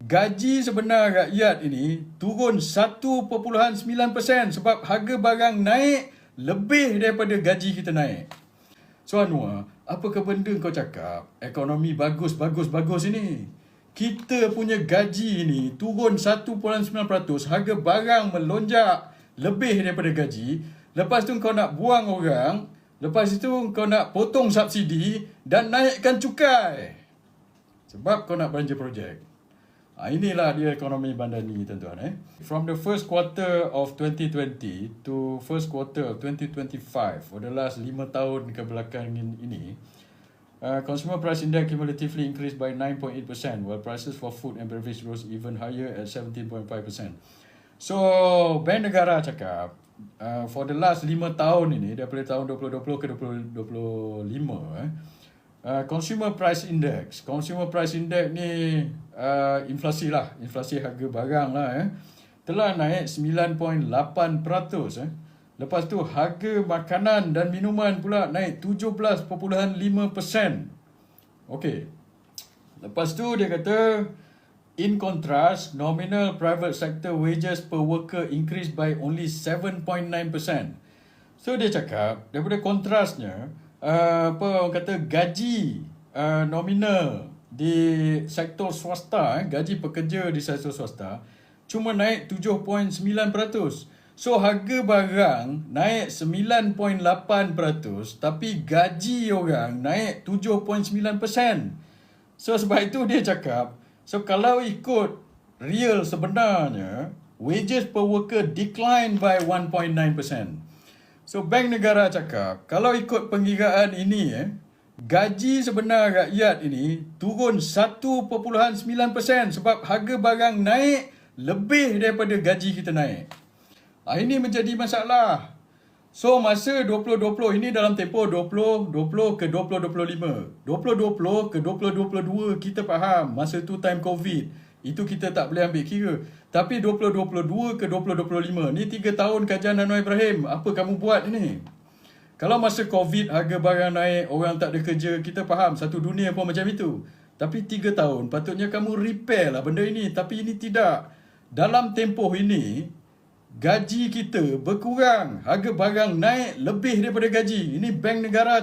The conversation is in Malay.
gaji sebenar rakyat ini turun 1.9% sebab harga barang naik lebih daripada gaji kita naik. So Anwar, apakah benda kau cakap ekonomi bagus ini? Kita punya gaji ni turun 1.9%, harga barang melonjak lebih daripada gaji. Lepas tu kau nak buang orang, lepas itu kau nak potong subsidi dan naikkan cukai. Sebab kau nak belanja projek. Inilah dia ekonomi bandar ni tuan-tuan. From the first quarter of 2020 to first quarter of 2025, for the last 5 tahun kebelakangan ini, consumer price index cumulatively increased by 9.8%, while prices for food and beverage rose even higher at 17.5%. So, Bank Negara cakap, for the last 5 tahun ini, daripada tahun 2020 ke 2025, consumer price index ni inflasi harga barang lah, telah naik 9.8%. Lepas tu harga makanan dan minuman pula naik 17.5%. Okey. Lepas tu dia kata, in contrast, nominal private sector wages per worker increased by only 7.9%. So dia cakap, daripada kontrasnya, orang kata gaji nominal di sektor swasta, gaji pekerja di sektor swasta cuma naik 7.9%. So harga barang naik 9.8%, tapi gaji orang naik 7.9%. So sebab itu dia cakap, so kalau ikut real sebenarnya, wages per worker decline by 1.9%. So Bank Negara cakap, kalau ikut pengkiraan ini, gaji sebenar rakyat ini turun 1.9% sebab harga barang naik lebih daripada gaji kita naik. Ini menjadi masalah. So masa 2020 ini dalam tempoh 2020 ke 2025. 2020 ke 2022 kita faham masa tu time COVID. Itu kita tak boleh ambil kira. Tapi 2022 ke 2025 ni 3 tahun kajian Anwar Ibrahim. Apa kamu buat ini? Kalau masa COVID harga barang naik, orang tak ada kerja, kita faham satu dunia pun macam itu. Tapi 3 tahun patutnya kamu repair lah benda ini. Tapi ini tidak. Dalam tempoh ini gaji kita berkurang, harga barang naik lebih daripada gaji. Ini Bank Negara